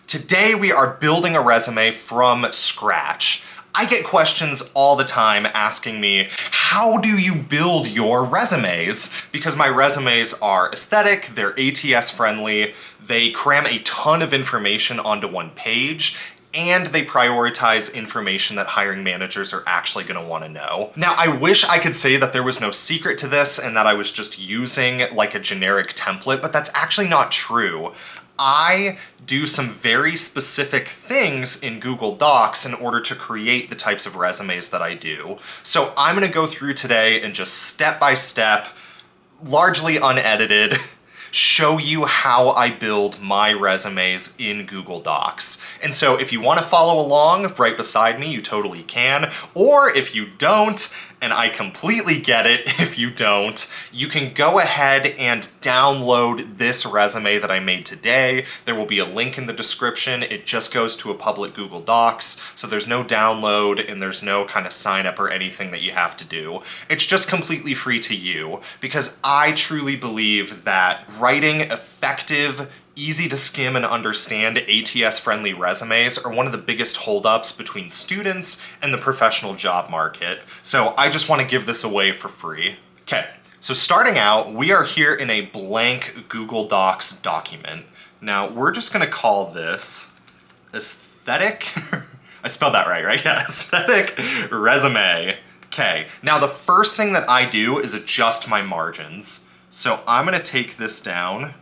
Today we are building a resume from scratch. I get questions all the time asking me, how do you build your resumes? Because my resumes are aesthetic, they're ATS friendly, they cram a ton of information onto one page, and they prioritize information that hiring managers are actually going to want to know. Now, I wish I could say that there was no secret to this and that I was just using like a generic template, but that's actually not true. I do some very specific things in Google Docs in order to create the types of resumes that I do. So I'm gonna go through today and just step by step, largely unedited, show you how I build my resumes in Google Docs. And so if you want to follow along right beside me, you totally can. Or if you don't, and I completely get it if you don't, you can go ahead and download this resume that I made today. There will be a link in the description. It just goes to a public Google Docs, so there's no download and there's no kind of sign up or anything that you have to do. It's just completely free to you, because I truly believe that writing effective, easy to skim and understand ATS-friendly resumes are one of the biggest holdups between students and the professional job market. So I just want to give this away for free. Okay, so starting out, we are here in a blank Google Docs document. Now, we're just going to call this aesthetic. I spelled that right? Yeah, aesthetic resume. Okay, now the first thing that I do is adjust my margins. So I'm going to take this down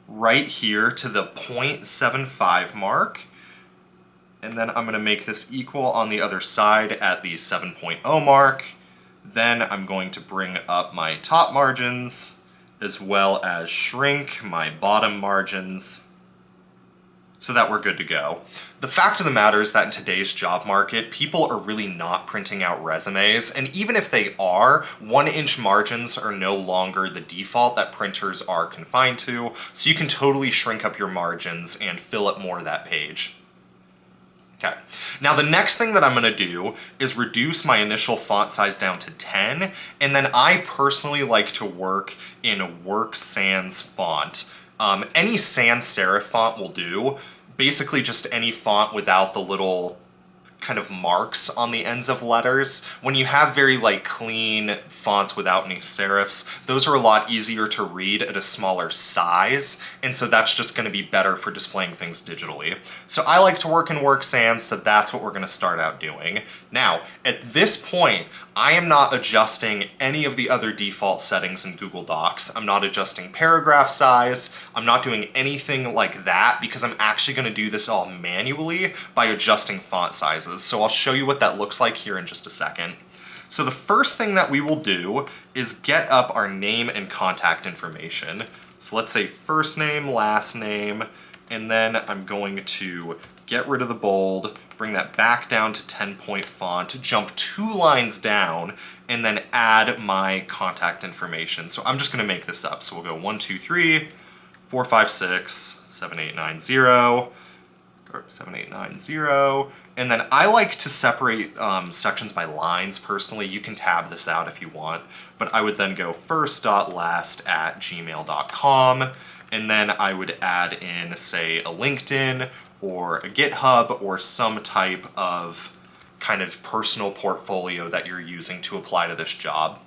right here to the 0.75 mark, and then I'm going to make this equal on the other side at the 7.0 mark. Then I'm going to bring up my top margins as well as shrink my bottom margins so that we're good to go. The fact of the matter is that in today's job market, people are really not printing out resumes, and even if they are, 1-inch margins are no longer the default that printers are confined to, so you can totally shrink up your margins and fill up more of that page. Okay, now the next thing that I'm gonna do is reduce my initial font size down to 10, and then I personally like to work in Work Sans font. Any sans serif font will do. Basically just any font without the little kind of marks on the ends of letters. When you have very like clean fonts without any serifs, those are a lot easier to read at a smaller size, and so that's just going to be better for displaying things digitally. So I like to work in Work Sans, so that's what we're going to start out doing. Now, at this point, I am not adjusting any of the other default settings in Google Docs. I'm not adjusting paragraph size. I'm not doing anything like that because I'm actually going to do this all manually by adjusting font sizes. So I'll show you what that looks like here in just a second. So the first thing that we will do is get up our name and contact information. So let's say first name, last name, and then I'm going to get rid of the bold, bring that back down to 10-point font, jump 2 lines down, and then add my contact information. So I'm just gonna make this up. So we'll go 1, 2, 3, 4, 5, 6, 7, 8, 9, 0, or 7, 8, 9, 0. And then I like to separate sections by lines personally. You can tab this out if you want, but I would then go first.last@gmail.com, and then I would add in, say, a LinkedIn or a GitHub or some type of kind of personal portfolio that you're using to apply to this job.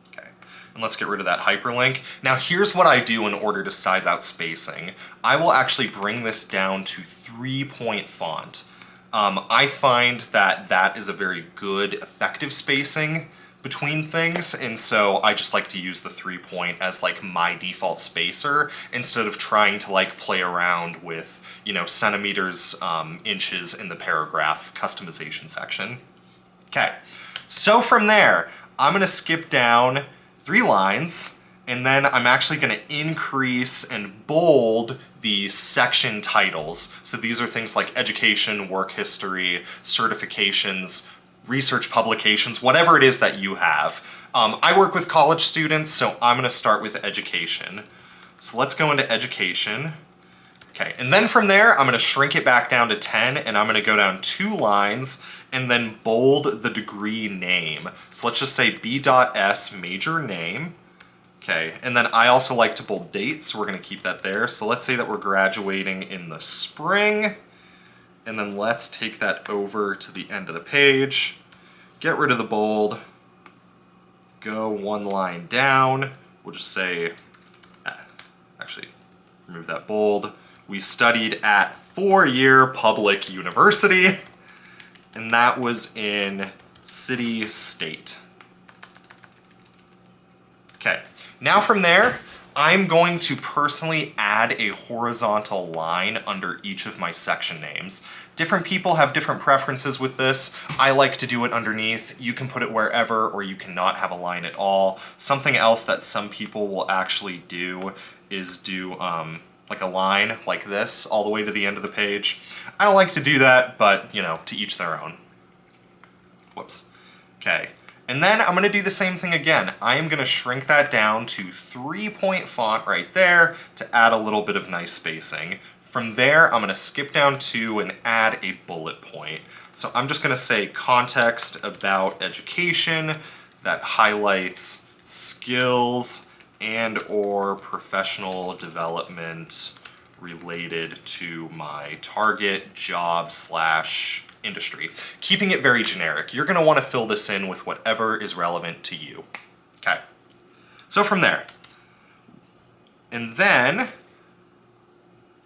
Okay, and let's get rid of that hyperlink. Now here's what I do in order to size out spacing. I will actually bring this down to 3-point font. I find that that is a very good effective spacing between things, and so I just like to use the 3-point as like my default spacer instead of trying to like play around with, you know, centimeters, inches in the paragraph customization section. Okay, so from there, I'm gonna skip down 3 lines, and then I'm actually gonna increase and bold the section titles. So these are things like education, work history, certifications, research publications, whatever it is that you have. I work with college students, so I'm gonna start with education. So let's go into education. Okay, and then from there, I'm gonna shrink it back down to 10, and I'm gonna go down 2 lines, and then bold the degree name. So let's just say B.S major name. Okay, and then I also like to bold dates, so we're going to keep that there. So let's say that we're graduating in the spring, and then let's take that over to the end of the page, get rid of the bold, go one line down. We'll just say, actually, remove that bold. We studied at 4-year public university, and that was in city, state. Okay, now from there, I'm going to personally add a horizontal line under each of my section names. Different people have different preferences with this. I like to do it underneath. You can put it wherever, or you cannot have a line at all. Something else that some people will actually do is do like a line like this all the way to the end of the page. I don't like to do that, but you know, to each their own. Whoops. Okay. And then I'm going to do the same thing again. I am going to shrink that down to 3-point font right there to add a little bit of nice spacing. From there, I'm going to skip down 2 and add a bullet point. So I'm just going to say context about education that highlights skills and or professional development related to my target job / industry. Keeping it very generic. You're going to want to fill this in with whatever is relevant to you. Okay. So from there. And then,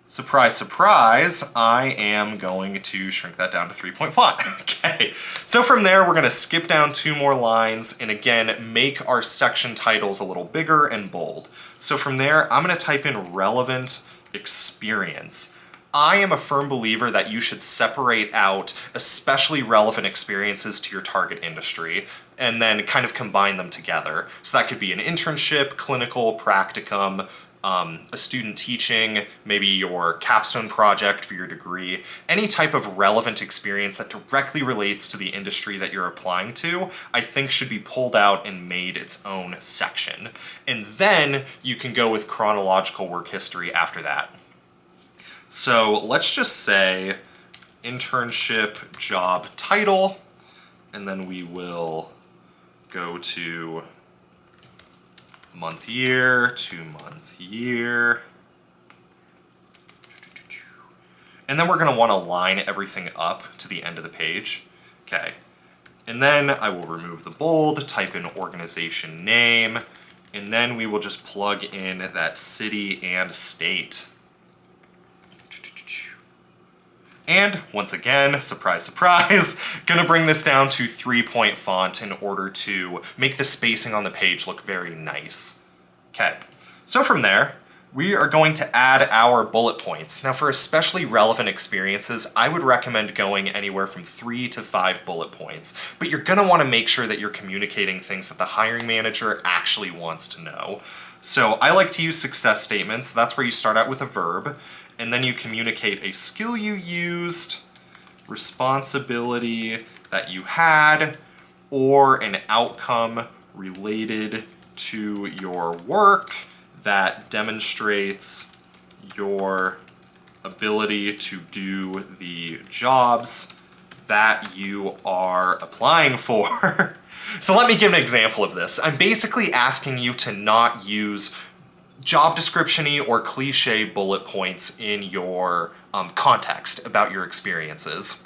surprise, surprise, I am going to shrink that down to 3-point font. Okay. So from there, we're going to skip down 2 more lines and again, make our section titles a little bigger and bold. So from there, I'm going to type in relevant experience. I am a firm believer that you should separate out especially relevant experiences to your target industry and then kind of combine them together. So that could be an internship, clinical, practicum, a student teaching, maybe your capstone project for your degree, any type of relevant experience that directly relates to the industry that you're applying to, I think should be pulled out and made its own section. And then you can go with chronological work history after that. So let's just say internship job title, and then we will go to month year to month year. And then we're going to want to line everything up to the end of the page. Okay. And then I will remove the bold, type in organization name, and then we will just plug in that city and state. And once again, surprise, surprise, gonna bring this down to 3-point font in order to make the spacing on the page look very nice. Okay, so from there, we are going to add our bullet points. Now for especially relevant experiences, I would recommend going anywhere from 3 to 5 bullet points, but you're gonna wanna make sure that you're communicating things that the hiring manager actually wants to know. So I like to use success statements. That's where you start out with a verb, and then you communicate a skill you used, responsibility that you had, or an outcome related to your work that demonstrates your ability to do the jobs that you are applying for. So let me give an example of this. I'm basically asking you to not use job description-y or cliche bullet points in your context about your experiences.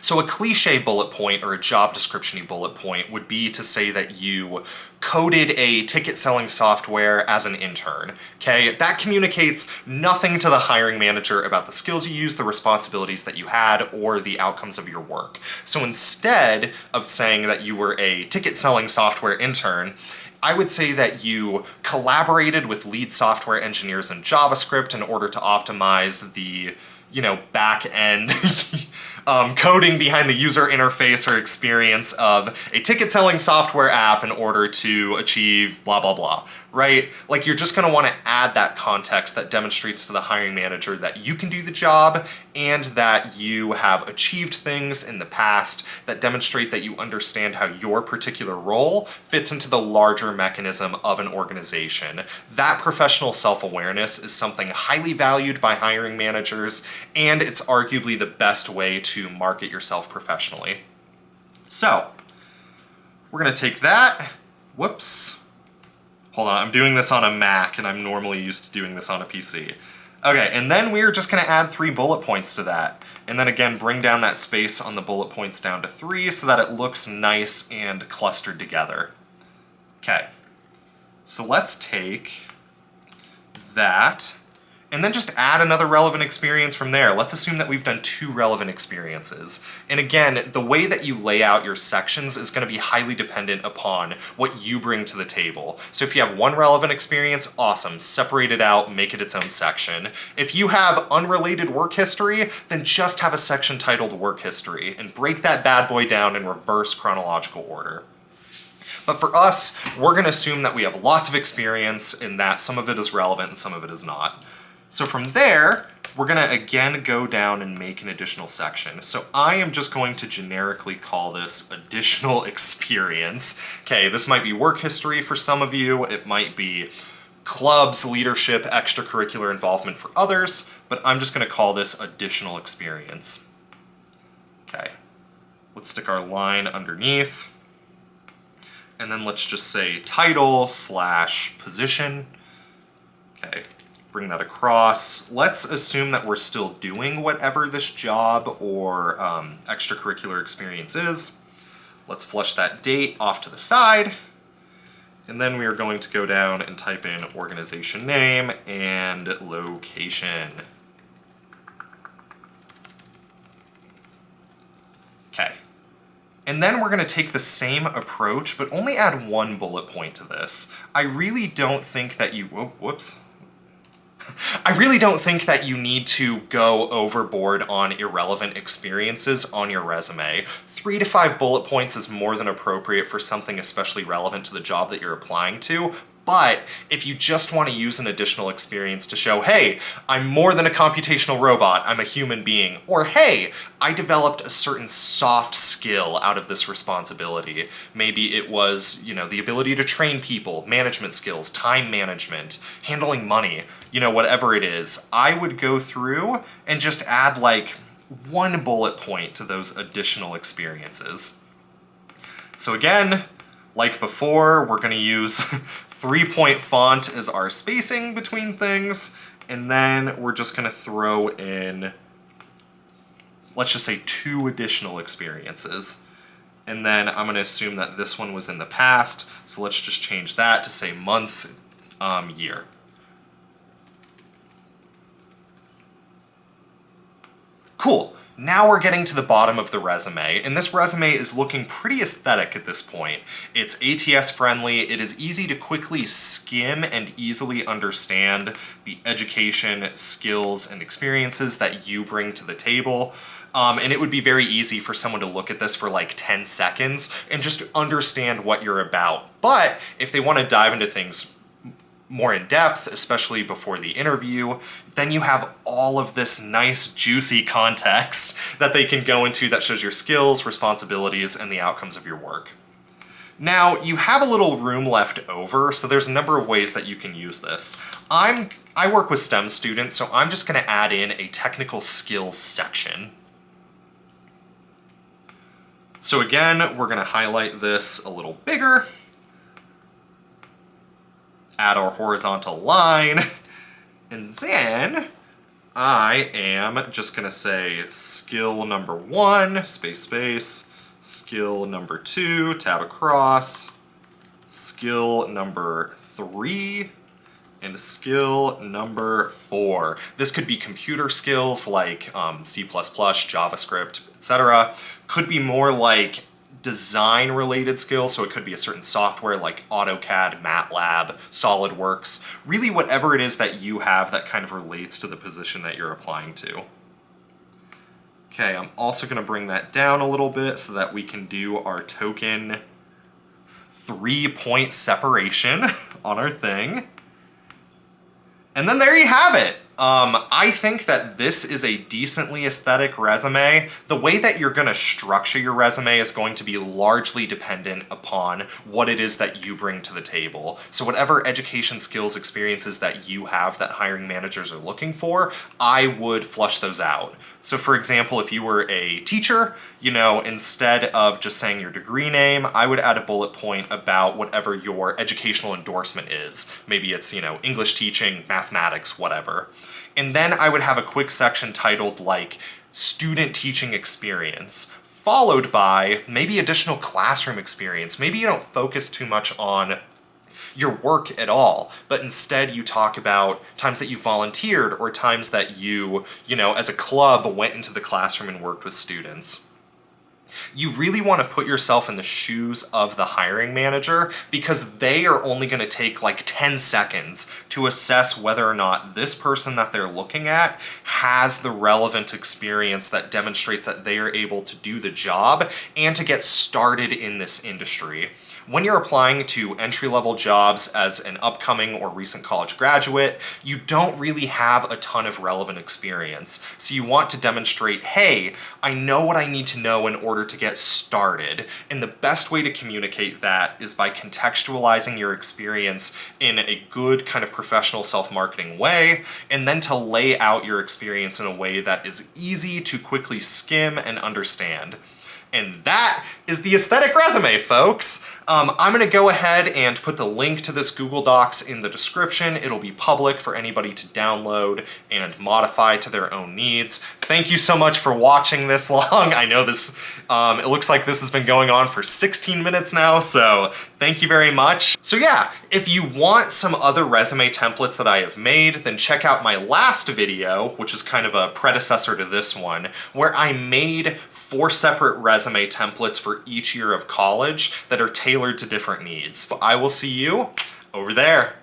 So a cliche bullet point or a job description-y bullet point would be to say that you coded a ticket selling software as an intern, okay? That communicates nothing to the hiring manager about the skills you used, the responsibilities that you had, or the outcomes of your work. So instead of saying that you were a ticket selling software intern, I would say that you collaborated with lead software engineers in JavaScript in order to optimize the, back-end coding behind the user interface or experience of a ticket-selling software app in order to achieve blah, blah, blah, right? Like, you're just gonna wanna add that context that demonstrates to the hiring manager that you can do the job and that you have achieved things in the past that demonstrate that you understand how your particular role fits into the larger mechanism of an organization. That professional self-awareness is something highly valued by hiring managers, and it's arguably the best way to market yourself professionally. So, we're gonna take that, Hold on, I'm doing this on a Mac, and I'm normally used to doing this on a PC. Okay, and then we're just gonna add 3 bullet points to that. And then again, bring down that space on the bullet points down to 3 so that it looks nice and clustered together. Okay, so let's take that, and then just add another relevant experience from there. Let's assume that we've done 2 relevant experiences. And again, the way that you lay out your sections is going to be highly dependent upon what you bring to the table. So if you have 1 relevant experience, awesome, separate it out, make it its own section. If you have unrelated work history, then just have a section titled work history and break that bad boy down in reverse chronological order. But for us, we're going to assume that we have lots of experience and that some of it is relevant and some of it is not. So from there, we're going to again go down and make an additional section. So I am just going to generically call this additional experience. Okay, this might be work history for some of you. It might be clubs, leadership, extracurricular involvement for others, but I'm just going to call this additional experience. Okay, let's stick our line underneath. And then let's just say title / position. Okay, bring that across. Let's assume that we're still doing whatever this job or extracurricular experience is. Let's flush that date off to the side. And then we are going to go down and type in organization name and location. Okay. And then we're going to take the same approach, but only add 1 bullet point to this. I really don't think that you... whoops. I really don't think that you need to go overboard on irrelevant experiences on your resume. 3 to 5 bullet points is more than appropriate for something especially relevant to the job that you're applying to. But if you just want to use an additional experience to show, hey, I'm more than a computational robot, I'm a human being, or hey, I developed a certain soft skill out of this responsibility. Maybe it was, the ability to train people, management skills, time management, handling money, whatever it is. I would go through and just add like 1 bullet point to those additional experiences. So again, like before, we're going to use 3-point font as our spacing between things, and then we're just going to throw in, let's just say 2 additional experiences. And then I'm going to assume that this one was in the past, so let's just change that to say month, year. Cool. Now we're getting to the bottom of the resume, and this resume is looking pretty aesthetic at this point. It's ATS friendly, it is easy to quickly skim and easily understand the education, skills, and experiences that you bring to the table. And it would be very easy for someone to look at this for like 10 seconds and just understand what you're about. But if they want to dive into things more in depth, especially before the interview, then you have all of this nice juicy context that they can go into that shows your skills, responsibilities, and the outcomes of your work. Now, you have a little room left over, so there's a number of ways that you can use this. I work with STEM students, so I'm just going to add in a technical skills section. So again, we're going to highlight this a little bigger, add our horizontal line, and then I am just going to say skill number 1, space, skill number 2, tab across, skill number 3, and skill number 4. This could be computer skills like C++, JavaScript, etc. Could be more like design related skills, so it could be a certain software like AutoCAD, MATLAB, SolidWorks, really whatever it is that you have that kind of relates to the position that you're applying to. Okay, I'm also going to bring that down a little bit so that we can do our token 3-point separation on our thing. And then there you have it. I think that this is a decently aesthetic resume. The way that you're gonna structure your resume is going to be largely dependent upon what it is that you bring to the table. So whatever education, skills, experiences that you have that hiring managers are looking for, I would flush those out. So for example, if you were a teacher, you know, instead of just saying your degree name, I would add a bullet point about whatever your educational endorsement is. Maybe it's, you know, English teaching, mathematics, whatever. And then I would have a quick section titled like student teaching experience, followed by maybe additional classroom experience. Maybe you don't focus too much on your work at all, but instead you talk about times that you volunteered or times that you know, as a club went into the classroom and worked with students. You really want to put yourself in the shoes of the hiring manager because they are only going to take like 10 seconds to assess whether or not this person that they're looking at has the relevant experience that demonstrates that they are able to do the job and to get started in this industry. When you're applying to entry-level jobs as an upcoming or recent college graduate, you don't really have a ton of relevant experience. So you want to demonstrate, hey, I know what I need to know in order to get started. And the best way to communicate that is by contextualizing your experience in a good kind of professional self-marketing way, and then to lay out your experience in a way that is easy to quickly skim and understand. And that is the aesthetic resume, folks. I'm gonna go ahead and put the link to this Google Docs in the description. It'll be public for anybody to download and modify to their own needs. Thank you so much for watching this long. I know this, it looks like this has been going on for 16 minutes now, so thank you very much. So yeah, if you want some other resume templates that I have made, then check out my last video, which is kind of a predecessor to this one, where I made 4 separate resume templates for each year of college that are tailored to different needs. I will see you over there.